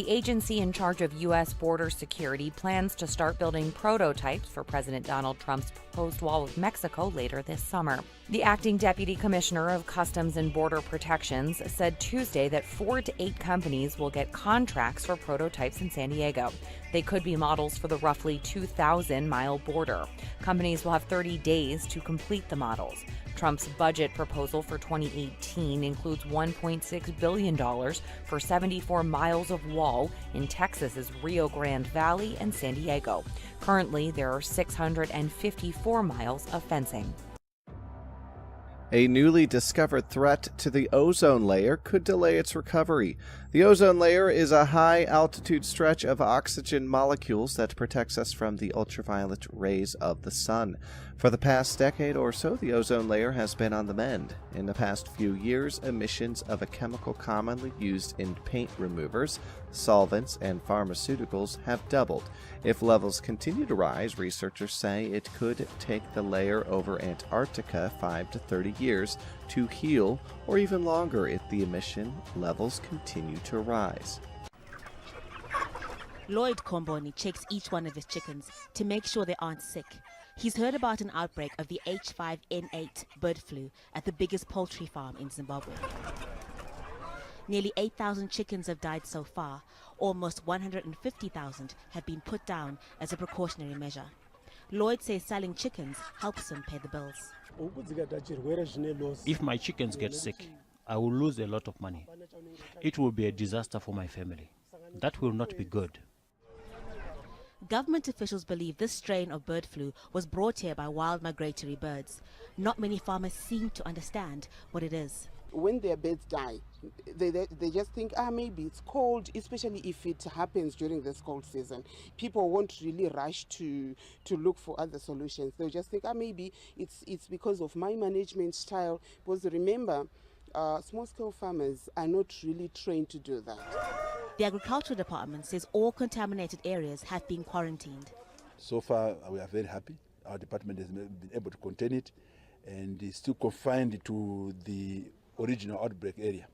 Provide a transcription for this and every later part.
The agency in charge of U.S. border security plans to start building prototypes for President Donald Trump's proposed wall with Mexico later this summer. The acting deputy commissioner of Customs and Border Protections said Tuesday that 4 to 8 companies will get contracts for prototypes in San Diego. They could be models for the roughly 2,000-mile border. Companies will have 30 days to complete the models. Trump's budget proposal for 2018 includes $1.6 billion for 74 miles of wall in Texas's Rio Grande Valley and San Diego. Currently, there are 654 miles of fencing. A newly discovered threat to the ozone layer could delay its recovery. The ozone layer is a high-altitude stretch of oxygen molecules that protects us from the ultraviolet rays of the sun. For the past decade or so, the ozone layer has been on the mend. In the past few years, emissions of a chemical commonly used in paint removers, solvents, and pharmaceuticals have doubled. If levels continue to rise, researchers say it could take the layer over Antarctica 5 to 30 years to heal, or even longer if the emission levels continue to rise. Lloyd Komboni checks each one of his chickens to make sure they aren't sick. He's heard about an outbreak of the H5N8 bird flu at the biggest poultry farm in Zimbabwe. Nearly 8,000 chickens have died so far. Almost 150,000 have been put down as a precautionary measure. Lloyd says selling chickens helps him pay the bills. If my chickens get sick, I will lose a lot of money. It will be a disaster for my family. That will not be good. Government officials believe this strain of bird flu was brought here by wild migratory birds. Not many farmers seem to understand what it is. When their birds die, they just think, maybe it's cold, especially if it happens during this cold season. People won't really rush to look for other solutions. They'll just think, maybe it's because of my management style. Because remember, small-scale farmers are not really trained to do that. The Agricultural Department says all contaminated areas have been quarantined. So far, we are very happy. Our department has been able to contain it, and is still confined to the original outbreak area.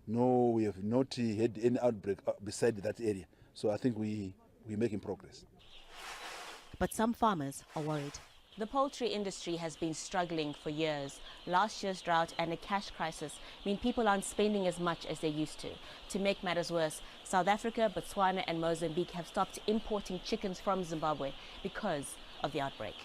No, we have not had any outbreak beside that area. So I think we're making progress. But some farmers are worried. The poultry industry has been struggling for years. Last year's drought and a cash crisis mean people aren't spending as much as they used to. To make matters worse, South Africa, Botswana and Mozambique have stopped importing chickens from Zimbabwe because of the outbreak.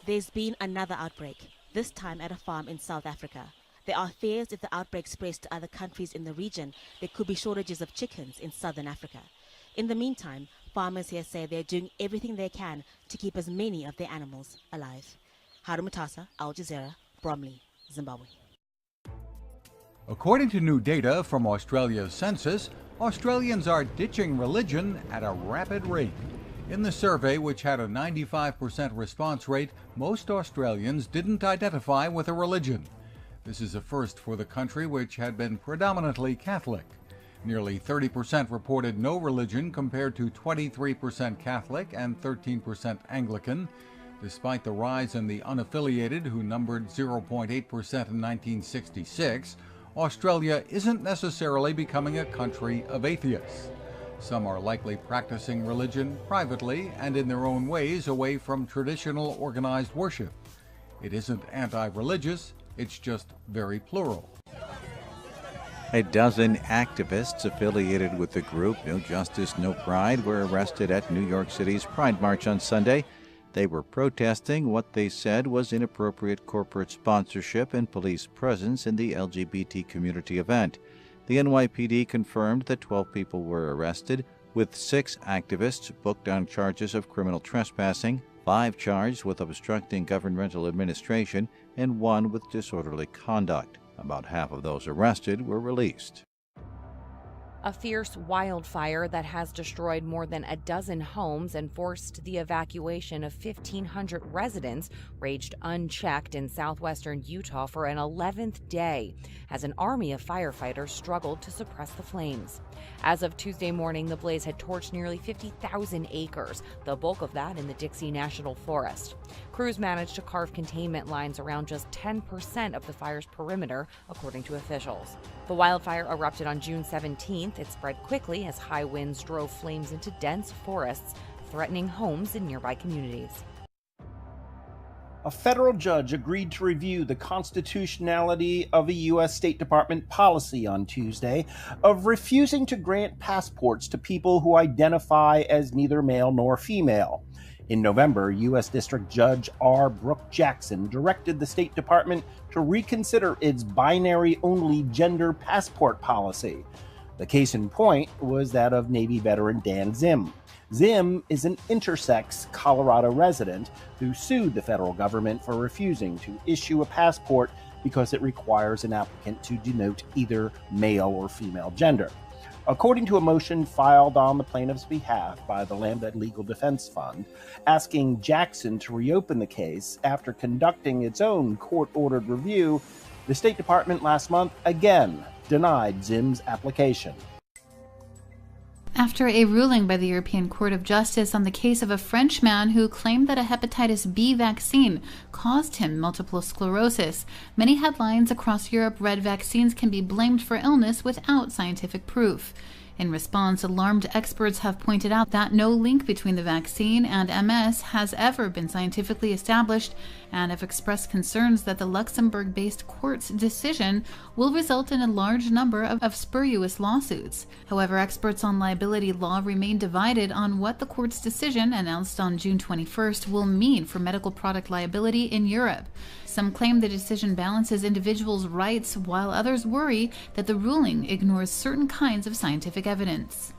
There's been another outbreak, this time at a farm in South Africa. There are fears if the outbreak spreads to other countries in the region, there could be shortages of chickens in southern Africa. In the meantime, farmers here say they're doing everything they can to keep as many of their animals alive. Haru Mutasa, Al Jazeera, Bromley, Zimbabwe. According to new data from Australia's census, Australians are ditching religion at a rapid rate. In the survey, which had a 95% response rate, most Australians didn't identify with a religion. This is a first for the country, which had been predominantly Catholic. Nearly 30% reported no religion compared to 23% Catholic and 13% Anglican. Despite the rise in the unaffiliated, who numbered 0.8% in 1966, Australia isn't necessarily becoming a country of atheists. Some are likely practicing religion privately and in their own ways away from traditional organized worship. It isn't anti-religious, it's just very plural. A dozen activists affiliated with the group No Justice, No Pride were arrested at New York City's Pride March on Sunday. They were protesting what they said was inappropriate corporate sponsorship and police presence in the LGBT community event. The NYPD confirmed that 12 people were arrested, with 6 activists booked on charges of criminal trespassing, 5 charged with obstructing governmental administration, and 1 with disorderly conduct. About half of those arrested were released. A fierce wildfire that has destroyed more than a dozen homes and forced the evacuation of 1,500 residents raged unchecked in southwestern Utah for an 11th day as an army of firefighters struggled to suppress the flames. As of Tuesday morning, the blaze had torched nearly 50,000 acres, the bulk of that in the Dixie National Forest. Crews managed to carve containment lines around just 10% of the fire's perimeter, according to officials. The wildfire erupted on June 17th 14th, it spread quickly as high winds drove flames into dense forests, threatening homes in nearby communities. A federal judge agreed to review the constitutionality of a U.S. State Department policy on Tuesday of refusing to grant passports to people who identify as neither male nor female. In November, U.S. District Judge R. Brooke Jackson directed the State Department to reconsider its binary-only gender passport policy. The case in point was that of Navy veteran Dan Zim. Zim is an intersex Colorado resident who sued the federal government for refusing to issue a passport because it requires an applicant to denote either male or female gender. According to a motion filed on the plaintiff's behalf by the Lambda Legal Defense Fund, asking Jackson to reopen the case after conducting its own court-ordered review, the State Department last month again denied Zim's application. After a ruling by the European Court of Justice on the case of a French man who claimed that a hepatitis B vaccine caused him multiple sclerosis, many headlines across Europe read vaccines can be blamed for illness without scientific proof. In response, alarmed experts have pointed out that no link between the vaccine and MS has ever been scientifically established and have expressed concerns that the Luxembourg-based court's decision will result in a large number of spurious lawsuits. However, experts on liability law remain divided on what the court's decision, announced on June 21st, will mean for medical product liability in Europe. Some claim the decision balances individuals' rights, while others worry that the ruling ignores certain kinds of scientific evidence.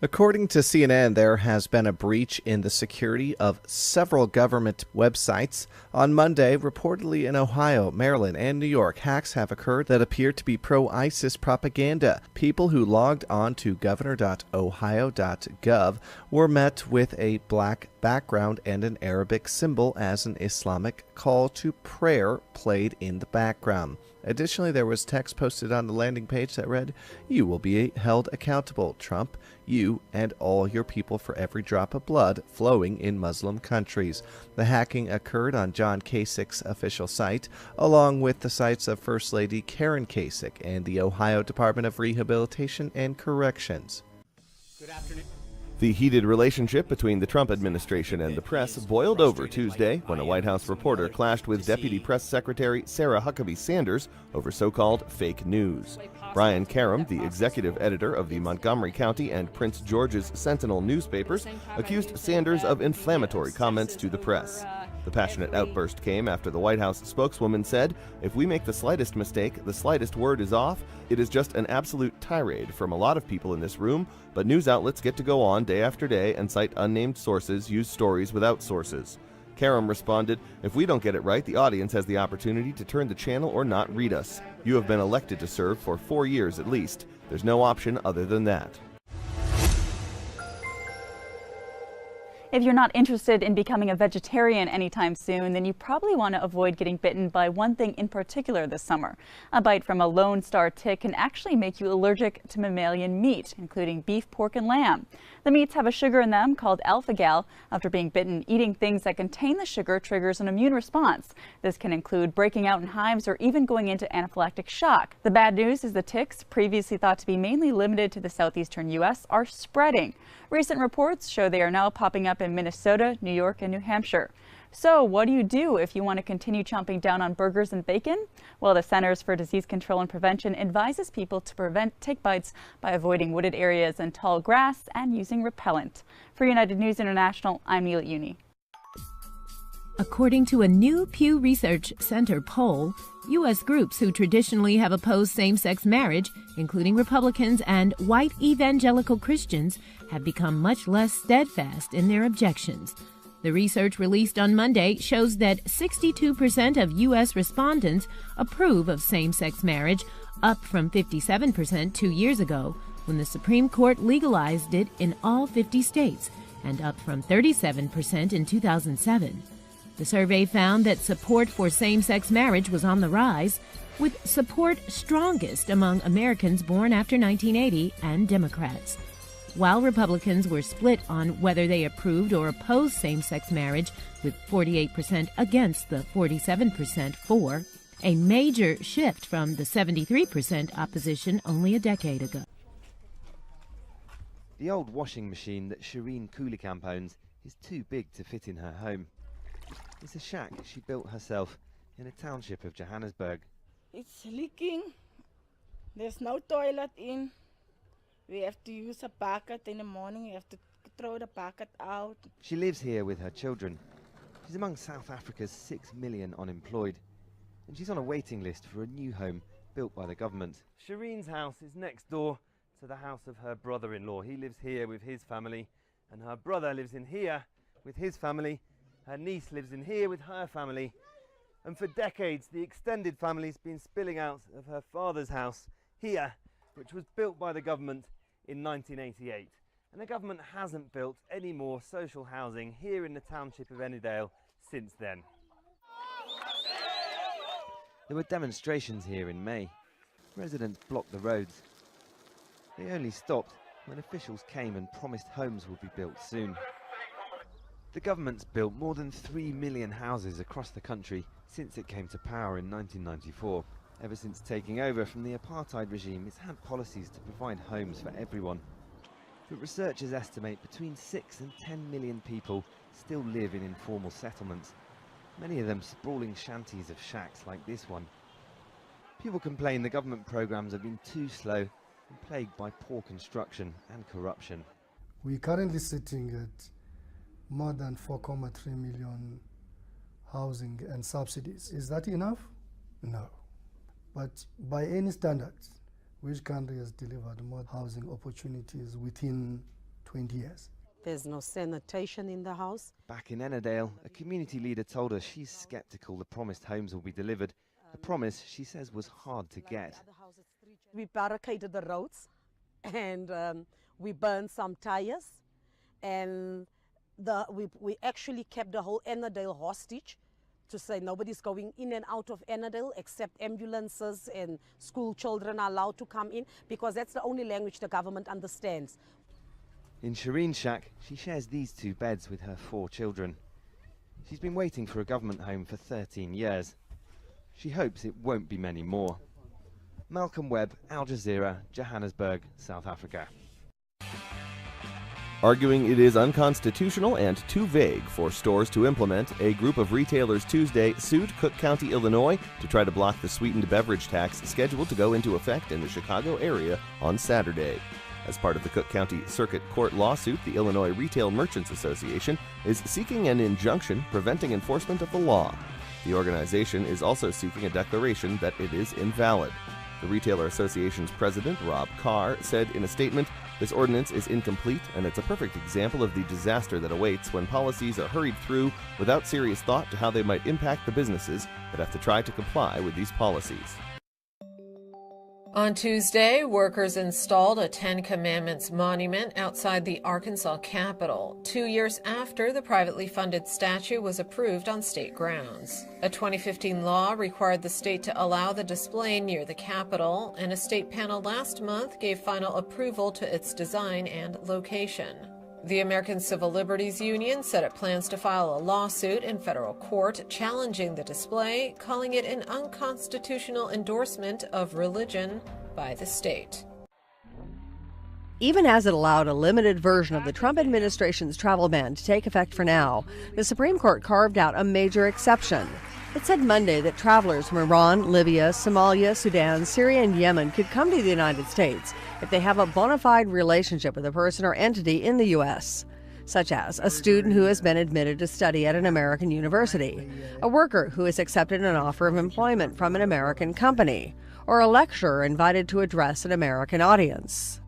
According to CNN, there has been a breach in the security of several government websites. On Monday, reportedly in Ohio, Maryland, and New York, hacks have occurred that appear to be pro-ISIS propaganda. People who logged on to governor.ohio.gov were met with a black background and an Arabic symbol as an Islamic call to prayer played in the background. Additionally, there was text posted on the landing page that read, "You will be held accountable, Trump, you and all your people, for every drop of blood flowing in Muslim countries." The hacking occurred on John Kasich's official site, along with the sites of First Lady Karen Kasich and the Ohio Department of Rehabilitation and Corrections. Good afternoon. The heated relationship between the Trump administration and the press boiled over Tuesday when a White House reporter clashed with Deputy Press Secretary Sarah Huckabee Sanders over so-called fake news. Brian Karem, the executive editor of the Montgomery County and Prince George's Sentinel newspapers, accused Sanders of inflammatory comments to the press. The passionate outburst came after the White House spokeswoman said, "If we make the slightest mistake, the slightest word is off. It is just an absolute tirade from a lot of people in this room, but news outlets get to go on day after day and cite unnamed sources, use stories without sources." Karem responded, "If we don't get it right, the audience has the opportunity to turn the channel or not read us. You have been elected to serve for 4 years at least. There's no option other than that." If you're not interested in becoming a vegetarian anytime soon, then you probably want to avoid getting bitten by one thing in particular this summer. A bite from a Lone Star tick can actually make you allergic to mammalian meat, including beef, pork, and lamb. The meats have a sugar in them called alpha-gal. After being bitten, eating things that contain the sugar triggers an immune response. This can include breaking out in hives or even going into anaphylactic shock. The bad news is the ticks, previously thought to be mainly limited to the southeastern U.S., are spreading. Recent reports show they are now popping up in Minnesota, New York, and New Hampshire. So what do you do if you want to continue chomping down on burgers and bacon? Well, the Centers for Disease Control and Prevention advises people to prevent tick bites by avoiding wooded areas and tall grass and using repellent. For United News International, I'm Neela Uni. According to a new Pew Research Center poll, U.S. groups who traditionally have opposed same-sex marriage, including Republicans and white evangelical Christians, have become much less steadfast in their objections. The research released on Monday shows that 62% of U.S. respondents approve of same-sex marriage, up from 57% 2 years ago, when the Supreme Court legalized it in all 50 states, and up from 37% in 2007. The survey found that support for same-sex marriage was on the rise, with support strongest among Americans born after 1980 and Democrats. While Republicans were split on whether they approved or opposed same-sex marriage, with 48% against the 47% for, a major shift from the 73% opposition only a decade ago. The old washing machine that Shireen Kulikamp owns is too big to fit in her home. It's a shack she built herself in a township of Johannesburg. It's leaking. There's no toilet in. We have to use a bucket in the morning. We have to throw the bucket out. She lives here with her children. She's among South Africa's 6 million unemployed. And she's on a waiting list for a new home built by the government. Shireen's house is next door to the house of her brother-in-law. He lives here with his family, and her brother lives in here with his family. Her niece lives in here with her family. And for decades, the extended family's been spilling out of her father's house here, which was built by the government in 1988. And the government hasn't built any more social housing here in the township of Ennerdale since then. There were demonstrations here in May. Residents blocked the roads. They only stopped when officials came and promised homes would be built soon. The government's built more than 3 million houses across the country since it came to power in 1994. Ever since taking over from the apartheid regime, it's had policies to provide homes for everyone. But researchers estimate between 6 and 10 million people still live in informal settlements, many of them sprawling shanties of shacks like this one. People complain the government programs have been too slow and plagued by poor construction and corruption. We're currently sitting at more than 4.3 million housing and subsidies. Is that enough? No. But by any standards, which country has delivered more housing opportunities within 20 years? There's no sanitation in the house. Back in Ennerdale, a community leader told her she's sceptical the promised homes will be delivered. A promise she says was hard to get. We barricaded the roads and we burned some tires, and we actually kept the whole Ennerdale hostage to say nobody's going in and out of Ennerdale except ambulances and school children are allowed to come in, because that's the only language the government understands. In Shireen's shack, she shares these 2 beds with her 4 children. She's been waiting for a government home for 13 years. She hopes it won't be many more. Malcolm Webb, Al Jazeera, Johannesburg, South Africa. Arguing it is unconstitutional and too vague for stores to implement, a group of retailers Tuesday sued Cook County, Illinois to try to block the sweetened beverage tax scheduled to go into effect in the Chicago area on Saturday. As part of the Cook County Circuit Court lawsuit, the Illinois Retail Merchants Association is seeking an injunction preventing enforcement of the law. The organization is also seeking a declaration that it is invalid. The Retailer Association's president, Rob Carr, said in a statement, "This ordinance is incomplete, and it's a perfect example of the disaster that awaits when policies are hurried through without serious thought to how they might impact the businesses that have to try to comply with these policies." On Tuesday, workers installed a Ten Commandments monument outside the Arkansas Capitol, 2 years after the privately funded statue was approved on state grounds. A 2015 law required the state to allow the display near the Capitol, and a state panel last month gave final approval to its design and location. The American Civil Liberties Union said it plans to file a lawsuit in federal court challenging the display, calling it an unconstitutional endorsement of religion by the state. Even as it allowed a limited version of the Trump administration's travel ban to take effect for now, the Supreme Court carved out a major exception. It said Monday that travelers from Iran, Libya, Somalia, Sudan, Syria, and Yemen could come to the United States if they have a bona fide relationship with a person or entity in the U.S., such as a student who has been admitted to study at an American university, a worker who has accepted an offer of employment from an American company, or a lecturer invited to address an American audience.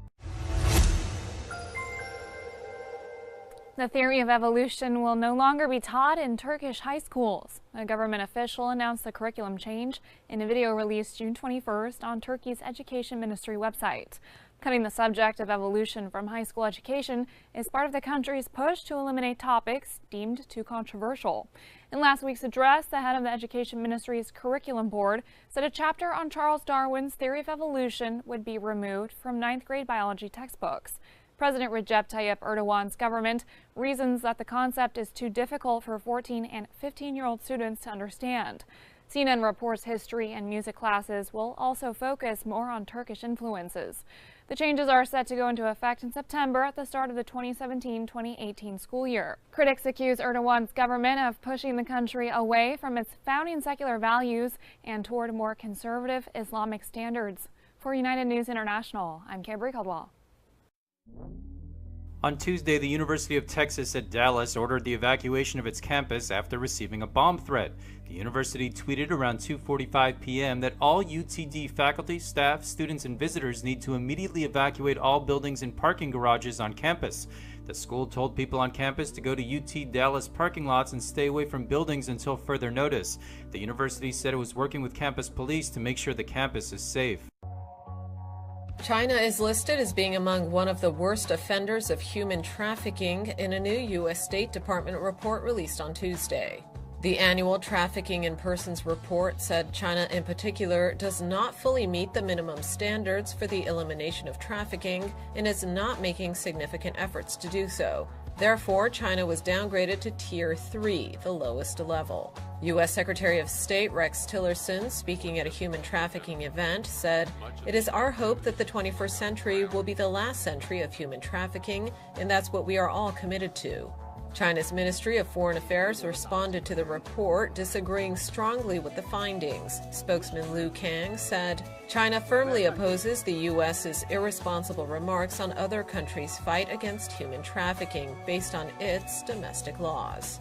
The theory of evolution will no longer be taught in Turkish high schools. A government official announced the curriculum change in a video released June 21st on Turkey's Education Ministry website. Cutting the subject of evolution from high school education is part of the country's push to eliminate topics deemed too controversial. In last week's address, the head of the Education Ministry's Curriculum Board said a chapter on Charles Darwin's theory of evolution would be removed from 9th grade biology textbooks. President Recep Tayyip Erdogan's government reasons that the concept is too difficult for 14 and 15-year-old students to understand. CNN reports history and music classes will also focus more on Turkish influences. The changes are set to go into effect in September at the start of the 2017-2018 school year. Critics accuse Erdogan's government of pushing the country away from its founding secular values and toward more conservative Islamic standards. For United News International, I'm Kimberly Caldwell. On Tuesday, the University of Texas at Dallas ordered the evacuation of its campus after receiving a bomb threat. The university tweeted around 2:45 p.m. that all UTD faculty, staff, students, and visitors need to immediately evacuate all buildings and parking garages on campus. The school told people on campus to go to UT Dallas parking lots and stay away from buildings until further notice. The university said it was working with campus police to make sure the campus is safe. China is listed as being among one of the worst offenders of human trafficking in a new U.S. State Department report released on Tuesday. The annual Trafficking in Persons report said China in particular does not fully meet the minimum standards for the elimination of trafficking and is not making significant efforts to do so. Therefore, China was downgraded to Tier 3, the lowest level. U.S. Secretary of State Rex Tillerson, speaking at a human trafficking event, said, "It is our hope that the 21st century will be the last century of human trafficking, and that's what we are all committed to." China's Ministry of Foreign Affairs responded to the report, disagreeing strongly with the findings. Spokesman Liu Kang said, "China firmly opposes the U.S.'s irresponsible remarks on other countries' fight against human trafficking based on its domestic laws."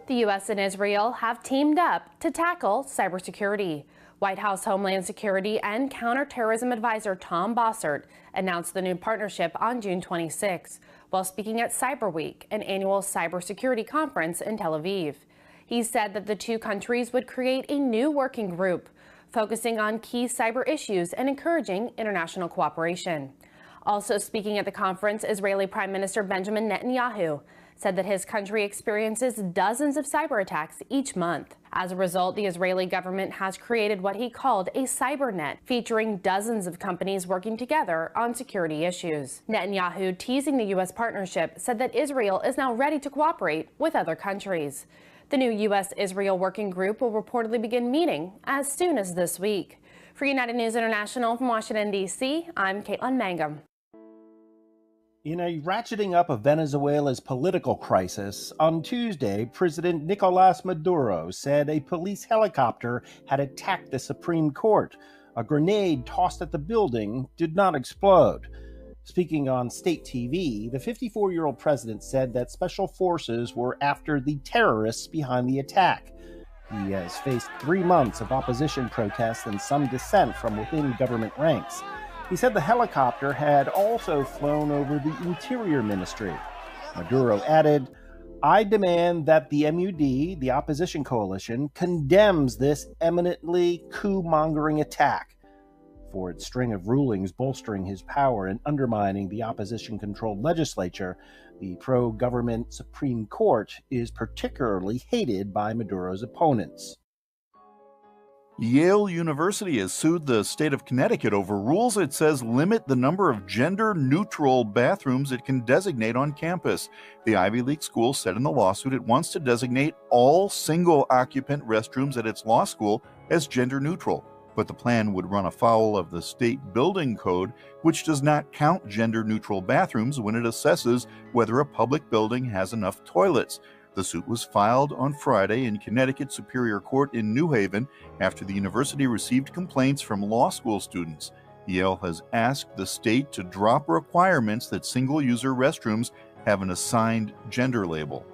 The U.S. and Israel have teamed up to tackle cybersecurity. White House Homeland Security and Counterterrorism Advisor Tom Bossert announced the new partnership on June 26 while speaking at Cyber Week, an annual cybersecurity conference in Tel Aviv. He said that the two countries would create a new working group focusing on key cyber issues and encouraging international cooperation. Also speaking at the conference, Israeli Prime Minister Benjamin Netanyahu said that his country experiences dozens of cyber attacks each month. As a result, the Israeli government has created what he called a cyber net, featuring dozens of companies working together on security issues. Netanyahu, teasing the U.S. partnership, said that Israel is now ready to cooperate with other countries. The new U.S.-Israel working group will reportedly begin meeting as soon as this week. For United News International from Washington, D.C., I'm Caitlin Mangum. In a ratcheting up of Venezuela's political crisis, on Tuesday, President Nicolas Maduro said a police helicopter had attacked the Supreme Court. A grenade tossed at the building did not explode. Speaking on state TV, the 54-year-old president said that special forces were after the terrorists behind the attack. He has faced 3 months of opposition protests and some dissent from within government ranks. He said the helicopter had also flown over the Interior Ministry. Maduro added, "I demand that the MUD, the opposition coalition, condemns this eminently coup-mongering attack." For its string of rulings bolstering his power and undermining the opposition-controlled legislature, the pro-government Supreme Court is particularly hated by Maduro's opponents. Yale University has sued the state of Connecticut over rules it says limit the number of gender-neutral bathrooms it can designate on campus. The Ivy League school said in the lawsuit it wants to designate all single-occupant restrooms at its law school as gender-neutral. But the plan would run afoul of the state building code, which does not count gender-neutral bathrooms when it assesses whether a public building has enough toilets. The suit was filed on Friday in Connecticut Superior Court in New Haven after the university received complaints from law school students. Yale has asked the state to drop requirements that single-user restrooms have an assigned gender label.